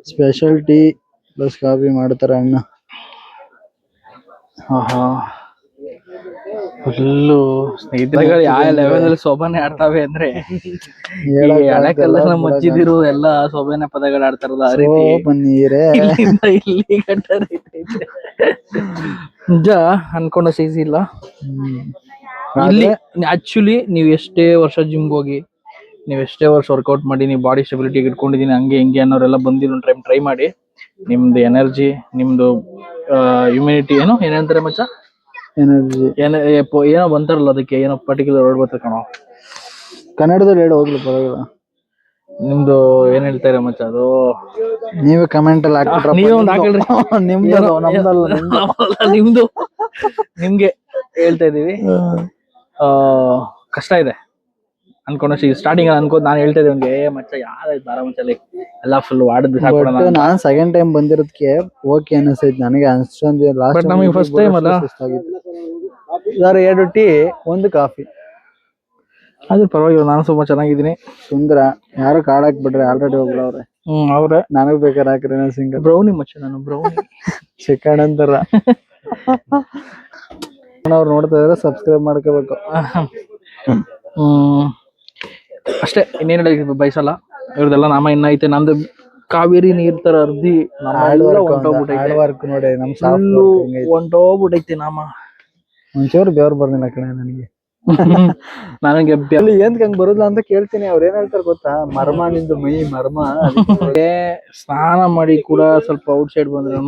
Special tea plus coffee ಮಾಡ್ತಾರೆ ಅಣ್ಣ. Full ಸ್ನೇಹಿತರುಗಳು ಯಾವ ಲೆವೆಲ್ ಅಲ್ಲಿ ಸೊಬನೆ ಆಡ್ತಾವೆ ಅಂದ್ರೆ ಹಳೆ ಕಾಲದ ನಮ್ಮ ಅಜ್ಜಿದಿರು ಎಲ್ಲಾ ಸೊಬನೆ ಪದಗಳು ಆಡ್ತಾರಲ್ಲ ಆ ರೀತಿ ನೀರೇ ಇಲ್ಲಿಂದ ಇಲ್ಲಿ ಗಂಟ ನಿಜ ಅನ್ಕೊಂಡ ಸೈಜ್ ಇಲ್ಲ. ಇಲ್ಲಿ ಆಕ್ಚುಲಿ ನೀವ್ ಎಷ್ಟೇ ವರ್ಷ ಜಿಮ್ಗೆ ಹೋಗಿ, ನೀವ್ ಎಷ್ಟೇ ವರ್ಷ ವರ್ಕೌಟ್ ಮಾಡಿ, ನೀವು ಬಾಡಿ ಸ್ಟೆಬಿಲಿಟಿ ಇಟ್ಕೊಂಡಿದೀನಿ ಹಂಗೆ ಹಿಂಗೆ ಅನ್ನೋರೆಲ್ಲ ಬಂದಿರೋ ಟೈಮ್ ಟ್ರೈ ಮಾಡಿ. ನಿಮ್ದು ಎನರ್ಜಿ, ನಿಮ್ದು ಇಮ್ಯುನಿಟಿ ಏನಂತಾರೆ ಮಚ್ಚ, ಎನರ್ಜಿ ಏನೋ ಬಂತಾರಲ್ಲ ಅದಕ್ಕೆ, ಏನೋ ಪರ್ಟಿಕ್ಯುಲರ್ ವರ್ಡ್ ಬರ್ತದೆ ಕಣೋ, ಕನ್ನಡದಲ್ಲಿ ಹೇಳಿ ಹೋಗ್ಲಿ ಪರವಾಗಿಲ್ಲ. ನಿಮ್ದು ಏನ್ ಹೇಳ್ತಾರೆ ಮಚ್ಚ ಅದು, ನೀವೇ ಕಮೆಂಟ್ ಅಲ್ಲಿ ಹಾಕ್ಬಿಟ್ರೆ ನೀವೇ ಒಂದು ಹಾಕಿಲ್ರಿ. ನಿಮ್ದು ನಿಮ್ಗೆ ಹೇಳ್ತಾ ಇದೀವಿ. ಕಷ್ಟ ಇದೆ ಅನ್ಕೊಂಡಷ್ಟು ಸ್ಟಾರ್ಟಿಂಗ್ ನಾನು ಹೇಳ್ತಾ ಇದ್ದೆ ಅವ್ನಿಗೆ, ಮಚ್ಚ ಯಾವ್ದಾಯ್ತು ಬಾರ ಮಚ್ಚಲ್ಲಿ ಎಲ್ಲ ಫುಲ್ ವಾಡದ್ ಸಾಕೋಣ. ನಾನ್ ಸೆಕೆಂಡ್ ಟೈಮ್ ಬಂದಿರೋದಕ್ಕೆ ಓಕೆ ಅನಿಸ್ತೈತಿ ನನಗೆ. ಅಷ್ಟೊಂದು ಲಾಸ್ಟ್ ನಮಗೆ ಫಸ್ಟ್ ಟೈಮ್ ಅಲ್ಲ, ಸರ್ 2 ಟೀ 1 ಕಾಫಿ ಅದು ಪರವಾಗಿಲ್ಲ. ನಾನು ತುಂಬಾ ಚೆನ್ನಾಗಿದ್ದೀನಿ. ಸುಂದರ ಯಾರು ಕಾಡಾಕ್ ಬಿಡ್ರಿ, ಆಲ್ರೆಡಿ ಹೋಗ್ಲವ್ರೆ. ಅವ್ರೆ ನನಗ್ ಬೇಕಾದ್ರೆ ಹಾಕ್ರಿ, ಸಿಂಗಲ್ ಬ್ರೌನಿ ಮಚ್ಚ, ನಾನು ಬ್ರೌನಿ ಚಿಕನ್ ಅಂತಾರ. ಅವ್ರು ನೋಡ್ತಾ ಇದ್ರೆ ಸಬ್ಸ್ಕ್ರೈಬ್ ಮಾಡ್ಕೋಬೇಕು. ಅಷ್ಟೇ, ಇನ್ನೇನು ಹೇಳಿ ಬಯಸಲ್ಲ. ಇವ್ರದೆಲ್ಲ ನಾಮ ಇನ್ನ ಐತೆ, ನಮ್ದು ಕಾವೇರಿ ನೀರ್ ತರ ಅರ್ಧಿ ಹೊಂಟೋಗ್ಬಿಟ್ಟೈತೆ ನಾಮ. ಒಂಚೂರು ಬೆವ್ರು ಬರ್ಲಿಲ್ಲ ಕಣೆ ನನಗೆ. ನನಗೆ ಏನ್ ಹಂಗ್ ಬರುದಿಲ್ಲ ಅಂತ ಕೇಳ್ತೀನಿ. ಅವ್ರ ಏನ್ ಹೇಳ್ತಾರ ಗೊತ್ತಾ, ಮರ್ಮ ನಿಂದು ಮೈ ಮರ್ಮ. ಸ್ನಾನ ಮಾಡಿ ಕೂಡ ಸ್ವಲ್ಪ ಔಟ್ ಸೈಡ್ ಬಂದ್ರು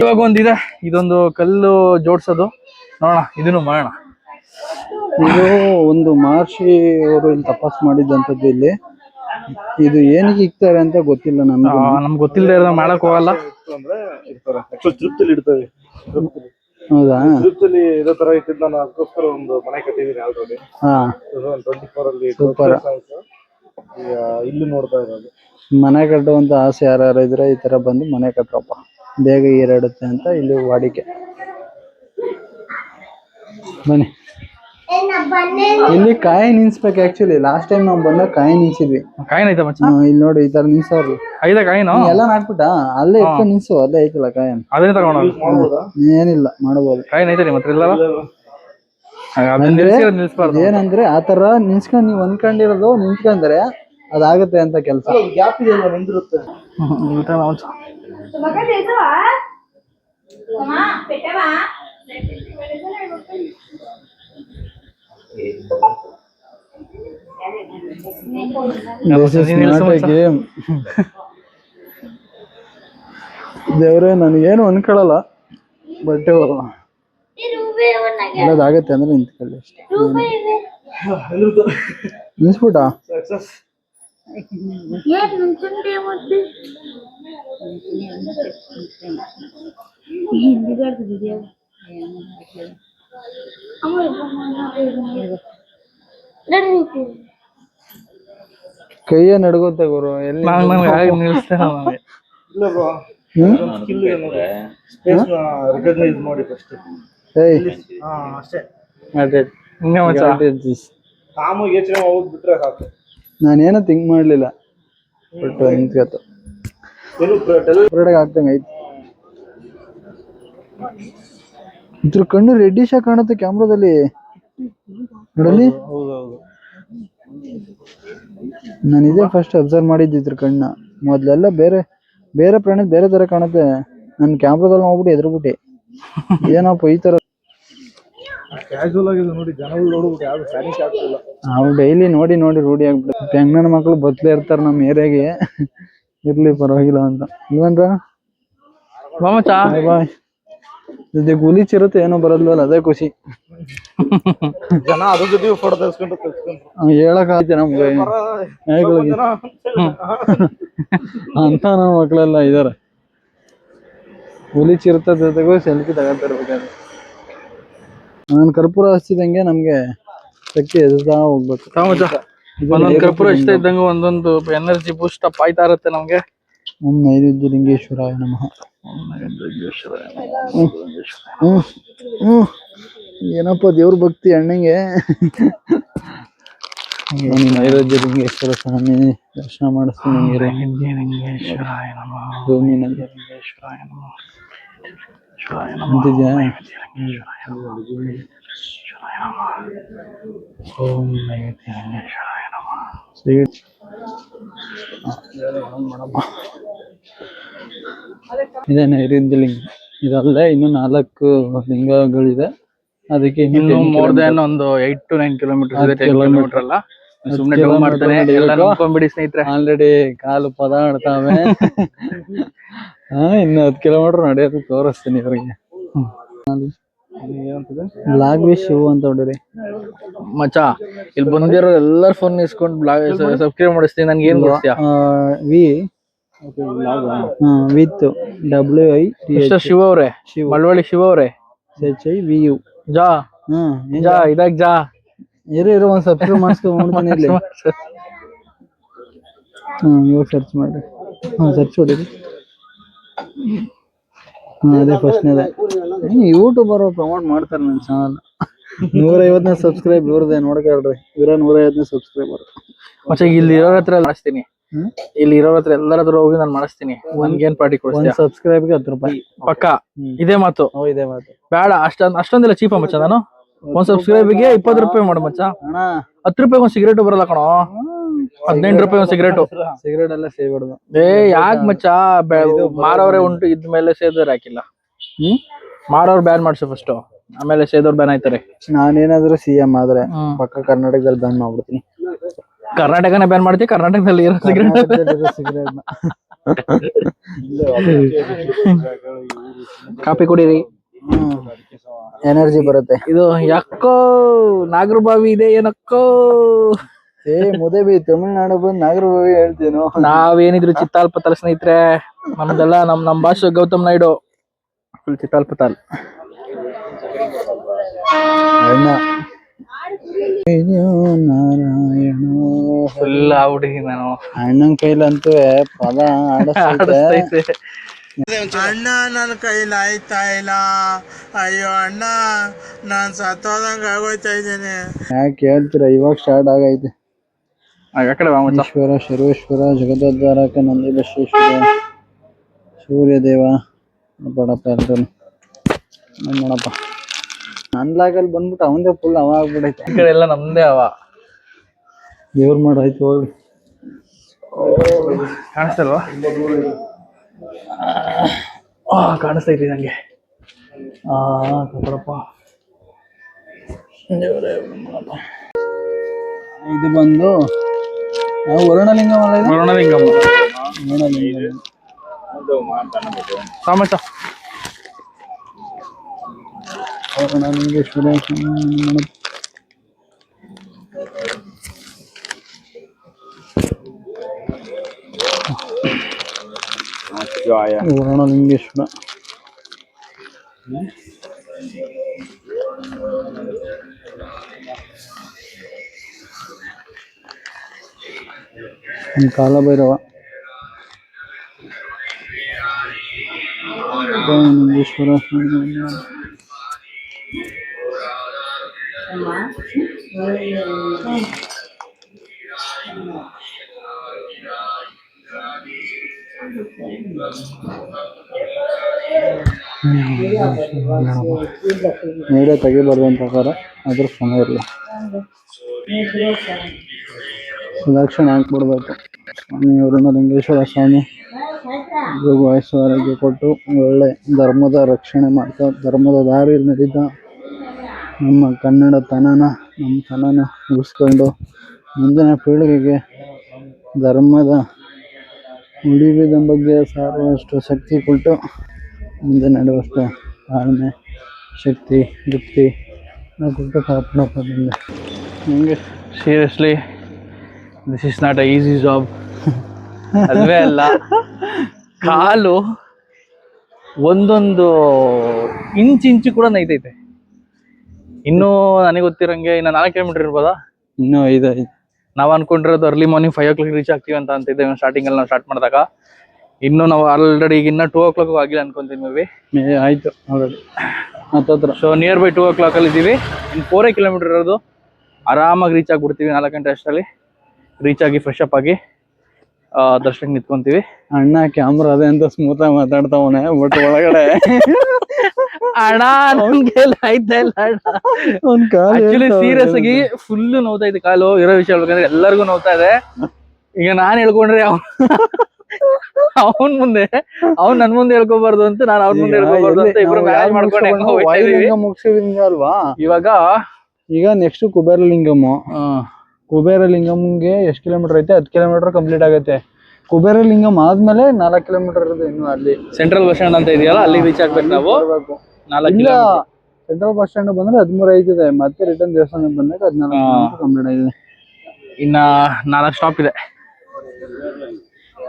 ಇವಾಗ ಒಂದಿದೆ, ಇದೊಂದು ಕಲ್ಲು ಜೋಡ್ಸೋದು ನೋಡೋಣ, ಇದನ್ನು ಮಾಡೋಣ. ಇದು ಒಂದು ಮಹರ್ಷಿ ಅವರು ಇಲ್ಲಿ ತಪಸ್ ಮಾಡಿದ್ದಂಥದ್ದು. ಇಲ್ಲಿ ಇದು ಏನಕ್ಕೆ ಇಕ್ತಾರೆ ಅಂತ ಗೊತ್ತಿಲ್ಲ ನಮ್ಗೆ ಗೊತ್ತಿಲ್ಲದೆ ಮಾಡಕ್ ಹೋಗಲ್ಲ. ಹೌದಾ, ಇದೇ ತರ ಇಟ್ಟಿದ್ದು ನಾನು ಅದಕ್ಕೋಸ್ಕರ ಒಂದು ಮನೆ ಕಟ್ಟಿದ್ದೀನಿ ಆಲ್ರೆಡಿ. 24 ಅಲ್ಲಿ ಇಲ್ಲಿ ನೋಡ್ತಾ ಇರೋದು. ಮನೆ ಕಟ್ಟುವಂತ ಆಸೆ ಯಾರು ಇದ್ರೆ ಈ ತರ ಬಂದು ಮನೆ ಕಟ್ಟರಪ್ಪ, ಬೇಗ ಏರಾಡುತ್ತೆ ಅಂತ ಇಲ್ಲಿ ವಾಡಿಕೆ. ಬನ್ನಿ, ಇಲ್ಲಿ ಕಾಯಿ ನಿನ್ಸ್ಬೇಕು. ಆಕ್ಚುಲಿ ಲಾಸ್ಟ್ ಟೈಮ್ ನಾವು ಬಂದಾಗ ಕಾಯಿ ನಿನ್ಸಿದ್ವಿ. ಕಾಯಿನ ಐತ ಮಚ್ಚ, ಇಲ್ಲಿ ನೋಡಿ ಈ ತರ ನಿನ್ಸವ್ರು. ಐದ ಕಾಯಿನ ಎಲ್ಲ ನಾಟ್ಬಿಟ್ಟ ಅಲ್ಲೇ ಇಟ್ಕೊಂಡು ನಿನ್ಸು, ಅಲ್ಲೇ ಐತಲ್ಲ ಕಾಯನ್. ಅದೇ ತಗೊಂಡ ಏನಿಲ್ಲ, ಮಾಡಬಹುದು. ಕಾಯಿನ ಐತೆ ನಿಮ್ಮ ಹತ್ರ ಇಲ್ಲ? ಏನಂದ್ರೆ ಆತರ ನಿನ್ಸ್ಕೊಂಡ್ ನೀವ್ ಅನ್ಕೊಂಡಿರೋದು ನಿಂತ್ಕೊಂಡ್ರೆ ಅದಾಗತ್ತೆ ಅಂತ ಕೆಲ್ಸ. ಗ್ಯಾಪ್ ಇದೆ ನಿಂದಿರುತ್ತೆ. ದೇವ್ರೆ, ನನಗೇನು ಅನ್ಕೊಳಲ್ಲ, ಬಟ್ ಒಳ್ಳೇದಾಗತ್ತೆ ಅಂದ್ರೆ ನಿಂತ್ಕೊಳ್ಳಿ ಅಷ್ಟೇ. ನಿಲ್ಸ್ಬಿಟ್ಟ ಕೈಯೇ ನಡ್ಗುತ್ತೆ ಗುರು. ಎಲ್ಲಿ ರೆಕಗ್ನೈಸ್ ಮಾಡಿ ಫಸ್ಟ್. ಯೋಚನೆ ಹೋಗ್ಬಿಟ್ರೆ ಸಾಕು. ನಾನೇನೋ ಥಿಂಕ್ ಮಾಡ್ಲಿಲ್ಲ, ಬಟ್ ನಿಂತ್ಕತ್ತು ಆಗ್ತಂಗ ಐತಿ. ಇದ್ರ ಕಣ್ಣು ರೆಡ್ಡಿಶ್ ಆಗಿ ಕಾಣುತ್ತೆ ಕ್ಯಾಮ್ರಾದಲ್ಲಿ ನೋಡಲಿ. ನಾನು ಇದೇ ಫಸ್ಟ್ ಅಬ್ಸರ್ವ್ ಮಾಡಿದ್ದು ಇದ್ರ ಕಣ್ಣ. ಮೊದ್ಲೆಲ್ಲ ಬೇರೆ ಬೇರೆ ಪ್ರಾಣಿ ಬೇರೆ ತರ ಕಾಣುತ್ತೆ. ನನ್ ಕ್ಯಾಮ್ರಾದಲ್ಲಿ ನೋಡ್ಬಿಟ್ಟು ಎದ್ರುಬಿಟ್ಟೆ, ಏನಪ್ಪ ಈ ತರ. ಕ್ಯಾಶುವಲ್ ಆಗಿದೆ ನೋಡಿ, ಜನಗಳು ನೋಡ್ಬಿಟ್ಟು ಯಾರು ಸ್ಯಾನಿಕ್ ಆಗ್ತಿಲ್ಲ. ನಾವು ಡೈಲಿ ನೋಡಿ ನೋಡಿ ರೂಢಿ ಆಗ್ಬಿಡುತ್ತೆ. ಹೆಂಗನ ಮಕ್ಳು ಬತ್ಲೇ ಇರ್ತಾರ ನಮ್ಮ ಏರಿಯಾಗೆ, ಇರ್ಲಿ ಪರವಾಗಿಲ್ಲ ಅಂತ. ಇಲ್ವಂದ್ರ ಬಾಯ್. ಇದು ಗುಲಿಚಿರುತ್ತೆ, ಏನೋ ಬರಲ್ವಲ್ಲ, ಅದೇ ಖುಷಿ. ಜನ ಅದ್ರ ಜೊತೆ ಫೋಟೋ ತೆಗೆಸ್ಕೊಂಡು ಹೇಳಕ್ ಆಯ್ತು ನಮ್ಗೆ ಅಂತ. ನಮ್ಮ ಮಕ್ಳೆಲ್ಲ ಇದಾರೆ, ಗುಲಿಚಿರುತ್ತೆ ಜೊತೆಗೂ ಸೆಲ್ಫಿ ತಗೊಂತಿರ್ಬೇಕಾದ್ರೆ. ನಾನು ಕರ್ಪೂರ ಹಚ್ಚಿದಂಗೆ ನಮ್ಗೆ ಶಕ್ತಿ ಎದುರ್ತಾ ಹೋಗ್ಬೇಕು. ಒಂದೊಂದು ಕರ್ಪೂರ ಇಷ್ಟ ಇದ್ದಂಗೆ ಒಂದೊಂದು ಎನರ್ಜಿ ಬೂಸ್ಟ್ ಅಪ್ ಆಯ್ತಾ ಇರುತ್ತೆ ನಮ್ಗೆ. ನೈವೇದ್ಯ ಲಿಂಗೇಶ್ವರಾಯ ನಮಃ. ಏನಪ್ಪ ದೇವ್ರ ಭಕ್ತಿ ಅಣ್ಣಂಗೆ. ನೈವೇದ್ಯಲಿಂಗೇಶ್ವರ ಸ್ವಾಮಿ ದರ್ಶನ ಮಾಡಿಸ್ತೀನಿ ನೀರು. ಲಿಂಗೇಶ್ವರಾಯ ನಮಃ. ಭೂಮಿನಲ್ಲಿ ಲಿಂಗೇಶ್ವರಾಯ ನಮಃ. ಲಿಂಗೇಶ್ವರಾಯ ನಮಃ. ಅಂತಿದ್ಯಾ? ಲಿಂಗೇಶ್ವರಾಯ ನಮಃ. ಲಿಂಗೇಶ್ವರಾಯ ನಮಃ. ಓಂ ನೈವೇದ್ಯ ಲಿಂಗೇಶ್ವರಾಯ ನಮಃ. ಸ್ವೀಟ್ ಇದೆ ನೈವೇದ್ಯ ಲಿಂಗ. ಇದಲ್ಲದೆ ಇನ್ನು 4 ಲಿಂಗಗಳಿದೆ. ಅದಕ್ಕೆ ಇನ್ನು ಮೋರ್ ದನ್ ಒಂದು 8 to 9 ಕಿಲೋಮೀಟರ್ ಇದೆ. 10 ಕಿಲೋಮೀಟರ್ ಅಲ್ಲ, ಸುಮ್ನೆ ಡೌನ್ ಮಾಡ್ತಾನೆ. ಎಲ್ಲ ನಂಬ್ಕೊಂಡ್ಬಿಡಿ ಸ್ನೇಹಿತರೆ. ಆಲ್ರೆಡಿ ಕಾಲು ಪದ ಆಡ್ತಾವೆ. ಇನ್ನು 10 ಕಿಲೋಮೀಟರ್ ನಡೆಯೋದು ತೋರಿಸ್ತೀನಿ ಇವ್ರಿಗೆ. ಲಾಗ್ವಿ ಶಿವ್ ಅಂತ ಹೊಡ್ರಿ ಮಚ್ಚ. ಇಲ್ಲಿ ಬಂದಿರೋ ಎಲ್ಲರ ಫೋನ್ ಇಸ್ಕೊಂಡು ಸಬ್ಸ್ಕ್ರೈಬ್ ಮಾಡಿಸ್ತೀನಿ. ನನ್ಗೆ ಏನ್ ಗೊತ್ತಾ? ವಿತ್ WI ಶಿವ ಅವ್ರೆ, ಮಳವಳ್ಳಿ ಶಿವ ಅವ್ರೆ. HIVU ಜಾ ಜಾ ಇದಾಗ ಜಾ ಇರು ಒಂದ್ ಸಬ್ಸ್ಕ್ರೈಬ್ ಮಾಡಿಸ್ಕೊಂಡ್ಬಿಡ್ತೀನಿ ಇಲ್ಲಿ. ಇವಾಗ ಸರ್ಚ್ ಮಾಡ್ರಿ. ಸರ್ಚ್ ಹೊಡೀರಿ. ಅದೇ ಫಸ್ಟ್ನೇದೆ. ಯೂಟ್ಯೂಬರ್ ಪ್ರಮೋಟ್ ಮಾಡ್ತಾರೆ ನನ್ನ ಚಾನಲ್. 150ನೇ ಸಬ್ಸ್ಕ್ರೈಬ್ ಇವ್ರದೇ ನೋಡ್ಕೊಳ್ರಿ. 150ನೇ ಸಬ್ಸ್ಕ್ರೈಬರ್. ಮತ್ತೆ ಇಲ್ಲಿ ಇರೋರ ಹತ್ರ ಮಾಡಿಸ್ತೀನಿ. ಇಲ್ಲಿ ಇರೋರ ಹತ್ರ ಎಲ್ಲರ ಹತ್ರ ಹೋಗಿ ನಾನು ಮಾಡಿಸ್ತೀನಿ. ನನ್ಗೇನ್ ಪಾರ್ಟಿ ಕೊಡ್ತೀನಿ? ಸಬ್ಸ್ಕ್ರೈಬ್ಗೆ 10 ರೂಪಾಯಿ ಪಕ್ಕ. ಇದೇ ಮಾತು. ಇದೇ ಮಾತು. ಬೇಡ ಅಷ್ಟೊಂದೆಲ್ಲ ಚೀಪ ಮಚ್ಚ. ನಾನು ಒಂದ್ ಸಬ್ಸ್ಕ್ರೈಬ್ಗೆ 20 ರೂಪಾಯಿ ಮಾಡು ಮಚ್ಚ. 10 ರೂಪಾಯಿ ಒಂದ್ ಸಿಗರೇಟ್ ಬರಲ್ಲ ಕಣೋ. 15 ರೂಪಾಯಿ ಒಂದ್ ಸಿಗರೇಟು. ಸಿಗರೇಟ್ ಎಲ್ಲ ಸೇರ್ಬಿಡ್ದು. ಯಾಕೆ ಮಚ್ಚ? ಮಾರವ್ರೆ ಉಂಟು, ಇದ್ಮೇಲೆ ಸೇದೋರ್ ಹಾಕಿಲ್ಲ. ಮಾರವ್ರು ಬ್ಯಾನ್ ಮಾಡ್ಸು ಫಸ್ಟ್, ಆಮೇಲೆ ಸೇದೋರ್ ಬ್ಯಾನ್ ಆಯ್ತಾರೆ. ನಾನೇನಾದ್ರೂ CM ಆದ್ರೆ ಪಕ್ಕ ಕರ್ನಾಟಕದಲ್ಲಿ ಬ್ಯಾನ್ ಮಾಡ್ಬಿಡ್ತೀನಿ. ಕರ್ನಾಟಕನೇ ಬ್ಯಾನ್ ಮಾಡ್ತೀವಿ. ಕರ್ನಾಟಕದಲ್ಲಿ ಇರೋ ಸಿಗರೇಟ್ ಕಾಫಿ ಕುಡೀರಿ, ಎನರ್ಜಿ ಬರುತ್ತೆ. ಇದು ಯಾಕೋ ನಾಗರಬಾವಿ ಇದೆ ಏನಕ್ಕೋ. ಮುದೇಬಿ ತಮಿಳ್ನಾಡು ಬಂದು ನಾಗರಬಾವಿ ಹೇಳ್ತೀನೋ. ನಾವೇನಿದ್ರು ಚಿತ್ತಾಲ್ಪತಾಲ್ ಸ್ನೇಹಿತರೆ. ನಮ್ದೆಲ್ಲ ನಮ್ ಭಾಷೆ ಗೌತಮ್ ನಾಯ್ಡು ಫುಲ್ ಚಿತ್ತಾಲ್ಪತಾಲ್. ನಾರಾಯಣ ಫುಲ್ ಆಗ್ಬಿಡಿ ನಾನು. ಅಣ್ಣನ ಕೈಲಂತೂ ಪದ ಆಡಿಸ್ತೈತೆ. ಅಣ್ಣ ನನ್ನ ಕೈಲಿ ಆಯ್ತಾ ಇಲ್ಲ. ಅಯ್ಯೋ ಅಣ್ಣ, ನಾನ್ ಸತ್ತೋದಂಗ ಆಗೋಯ್ತಾ ಇದ್ದೇನೆ. ಯಾಕೆ ಹೇಳ್ತೀರಾ? ಇವಾಗ ಸ್ಟಾರ್ಟ್ ಆಗೈತೆ. ಈಶ್ವರ ಸರ್ವೇಶ್ವರ ಜಗದೋದ್ಧಾರಕ ನಂದಿ ಬಸವೇಶ್ವರ ಸೂರ್ಯದೇವ ಬಡಪ್ಪ ಎಲ್ರು ನೋಡಪ್ಪ. ನನ್ ಲಾಗಲ್ಲಿ ಬಂದ್ಬಿಟ್ಟು ಅವಂದೇ ಫುಲ್ ಅವ ಆಗ್ಬಿಡೈತೆ. ಈ ಕಡೆ ಎಲ್ಲ ನಮ್ದೇ ಅವ. ದೇವ್ರ ಮಾಡಾಯ್ತು ಹೋಗಿ. ಕಾಣಿಸ್ತಲ್ವಾ? ಕಾಣಿಸ್ತೈತಿ ನಂಗೆ. ಕಪ್ಪಡಪ್ಪ. ಇದು ಬಂದು ವರುಣಲಿಂಗಂ ಅಲ್ಲ ಇದು? ವರುಣಲಿಂಗಂ. ವರುಣಲಿಂಗಂ ಸಾಮಚ. ವರುಣಲಿಂಗೇಶ್ವರ ವರುಣಲಿಂಗೇಶ್ವರ. ಕಾಲಭೈರವ ವರುಣಲಿಂಗೇಶ್ವರ ವಿಡಿಯೋ ತೆಗಿಬಾರ್ದು ಅಂತ ಪ್ರಕಾರ ಅದ್ರ ಸಮಯ ಇರಲ್ಲ. ಸುಧಾಕ್ಷಣ ಹಾಕ್ಬಿಡ್ಬೇಕು. ಸ್ವಾಮಿ ವರುಣಲಿಂಗೇಶ್ವರ ಸ್ವಾಮಿ ವಯಸ್ಸು ಆರೋಗ್ಯ ಕೊಟ್ಟು ಒಳ್ಳೆ ಧರ್ಮದ ರಕ್ಷಣೆ ಮಾಡ್ತಾ ಧರ್ಮದ ದಾರಿಯಲ್ಲಿ ನಡೀತಾ ನಮ್ಮ ಕನ್ನಡ ನಮ್ಮ ತನನ ಉಳಿಸ್ಕೊಂಡು ಮುಂದಿನ ಪೀಳಿಗೆಗೆ ಧರ್ಮದ ಉಳಿವಿದ ಬಗ್ಗೆ ಸಾರುವಷ್ಟು ಶಕ್ತಿ ಕೊಟ್ಟು ಮುಂದೆ ನಡೆಯುವಷ್ಟು ತಾಳ್ಮೆ ಶಕ್ತಿ ಯುಕ್ತಿ ನಾವು ಕೊಟ್ಟು ಕಾಪಾಡೋದ್ರಿಂದ ಹಿಂಗೆ seriously this is not a easy job. ಅಲ್ವೇ ಅಲ್ಲ. ಕಾಲು ಒಂದೊಂದು ಇಂಚು ಕೂಡ ನೈತೈತೆ. ಇನ್ನೂ ನನಗೆ ಗೊತ್ತಿರಂಗೆ ಇನ್ನು 4 ಕಿಲೋಮೀಟರ್ ಇರ್ಬೋದಾ? ಇನ್ನೂ 5 ನಾವು ಅನ್ಕೊಂಡಿರೋದು ಅರ್ಲಿ ಮಾರ್ನಿಂಗ್ 5 o'clock ರೀಚ್ ಆಗ್ತೀವಿ ಅಂತ ಅಂತಿದ್ದೇವೆ ಸ್ಟಾರ್ಟಿಂಗ್ ಅಲ್ಲಿ ನಾವು ಸ್ಟಾರ್ಟ್ ಮಾಡಿದಾಗ. ಇನ್ನು ನಾವು ಆಲ್ರೆಡಿ ಈಗ 2 o'clock ಆಗಿಲ್ಲ ಅನ್ಕೊಂತೀನಿ. ಆಯ್ತು ಆಲ್ರೆಡಿ ಹತ್ತತ್ರ. ಸೊ ನಿಯರ್ ಬೈ 2 o'clock ಅಲ್ಲಿ ಇದ್ದೀವಿ. ಇನ್ನು 4 ಕಿಲೋಮೀಟರ್ ಇರೋದು. ಆರಾಮಾಗಿ ರೀಚ್ ಆಗ್ಬಿಡ್ತೀವಿ 4 ಗಂಟೆ ಅಷ್ಟರಲ್ಲಿ. ರೀಚ್ ಆಗಿ ಫ್ರೆಶ್ ಅಪ್ ಆಗಿ ದರ್ಶನಕ್ಕೆ ನಿಂತ್ಕೊಂತೀವಿ. ಅಣ್ಣ ಕ್ಯಾಮ್ರಾ ಅದೇ ಅಂತ ಸ್ಮೂತ್ ಆಗಿ ಮಾತಾಡ್ತಾವನೆ, ಬಟ್ ಒಳಗಡೆ ಅಣ್ಣ ನನ್ಗೆ ಆಯ್ತಾ ಇಲ್ಲ ಅಣ್ಣ. ಆಕ್ಚುಲಿ ಸೀರಿಯಸ್ ಆಗಿ ಫುಲ್ ನೋವ್ತಾ ಇದೆ ಕಾಲು. ಇರೋ ವಿಷಯ ಹೇಳ್ಬೇಕಂದ್ರೆ ಎಲ್ಲರಿಗೂ ನೋವ್ತಾ ಇದೆ. ಈಗ ನಾನ್ ಹೇಳ್ಕೊಂಡ್ರೆ ಅವನ್ ಮುಂದೆ ನನ್ ಮುಂದೆ ಹೇಳ್ಕೋಬಾರ್ದು ಅಂತ, ನಾನು ಅವ್ನ ಮುಂದೆ ಹೇಳ್ಕೋಬಾರ್ದು ಅಂತ ಇಬ್ರು ಮ್ಯಾನೇಜ್ ಮಾಡ್ಕೊಂಡು ಮುಗಿಸಿದ್ರಿಂದ ಅಲ್ವಾ. ಈಗ ನೆಕ್ಸ್ಟ್ ಕುಬೇರಲಿಂಗಮ್. ಕುಬೇರಲಿಂಗಮ್ಗೆ ಎಷ್ಟು ಕಿಲೋಮೀಟರ್ ಐತೆ? 10 ಕಿಲೋಮೀಟರ್ ಕಂಪ್ಲೀಟ್ ಆಗತ್ತೆ. ಕುಬೇರಲಿಂಗಮ್ ಆದ್ಮೇಲೆ 4 ಕಿಲೋಮೀಟರ್ ಇರೋದು ಇನ್ನು. ಅಲ್ಲಿ ಸೆಂಟ್ರಲ್ ಬಸ್ ಸ್ಟ್ಯಾಂಡ್ ಅಂತ ಇದೆಯಲ್ಲ, ಅಲ್ಲಿ ರೀಚ್ ಆಗ್ಬೇಕು ನಾವು. 4 ಕಿಲೋಮೀಟರ್ ಸೆಂಟ್ರಲ್ ಬಸ್ ಸ್ಟ್ಯಾಂಡ್ ಬಂದ್ರೆ 13 ಐತಿದೆ. ಮತ್ತೆ ರಿಟರ್ನ್ ದೇವಸ್ಥಾನಕ್ಕೆ ಬಂದಾಗ 14 ಕಿಲೋಮೀಟರ್ ಕಂಪ್ಲೀಟ್ ಆಗಿದೆ. ಇನ್ನ 4 ಸ್ಟಾಪ್ ಇದೆ.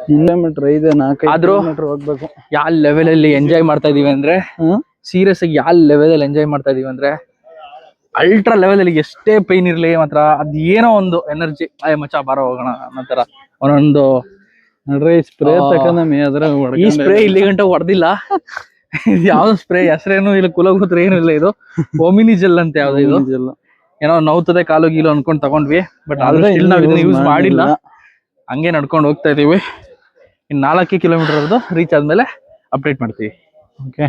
ಕಿಲೋಮೀಟರ್ ಐದೆ, 4 ಕಿಲೋಮೀಟರ್ ಹೋಗ್ಬೇಕು. ಯಾವ ಲೆವೆಲ್ ಅಲ್ಲಿ ಎಂಜಾಯ್ ಮಾಡ್ತಾ ಇದೀವಿ ಅಂದ್ರೆ, ಸೀರಿಯಸ್ ಆಗಿ ಯಾವ ಲೆವೆಲ್ ಅಲ್ಲಿ ಎಂಜಾಯ್ ಮಾಡ್ತಾ ಇದೀವಿ ಅಂದ್ರೆ, ಅಲ್ಟ್ರಾ ಲೆವೆಲ್ ಅಲ್ಲಿ ಎಷ್ಟೇ ಪೈನ್ ಇರ್ಲಿ ಮಾತ್ರ ಅದೇನೋ ಒಂದು ಎನರ್ಜಿ, ಮಚ್ಚ ಬಾರೋ ಹೋಗೋಣ ಅನ್ನೋ ಒಂದೊಂದು ಸ್ಪ್ರೇ ತಕೊಂಡಮಿ. ಈ ಸ್ಪ್ರೇ ಇಲ್ಲಿ ಗಂಟ ಹೊಡೆದಿಲ್ಲ. ಯಾವ್ದು ಸ್ಪ್ರೇ ಹೆಸರೇನು ಇಲ್ಲ, ಕುಲಗೋತ್ರ ಏನು ಇಲ್ಲ. ಇದು ಓಮಿನಿ ಜೆಲ್ ಅಂತ ಯಾವ್ದು ಇದು. ಏನೋ ನೋವ್ತದೆ ಕಾಲು ಗೀಲು ಅನ್ಕೊಂಡ್ ತಗೊಂಡ್ವಿ, ಬಟ್ ಆದ್ರೆ ಸ್ಟಿಲ್ ನಾವ್ ಇದನ್ನ ಯೂಸ್ ಮಾಡಿಲ್ಲ. ಹಂಗೆ ನಡ್ಕೊಂಡು ಹೋಗ್ತಾ ಇದೀವಿ. ಇನ್ 4 ಕಿಲೋಮೀಟರ್ ರೀಚ್ ಆದ್ಮೇಲೆ ಅಪ್ಡೇಟ್ ಮಾಡ್ತೀವಿ. ಓಕೆ.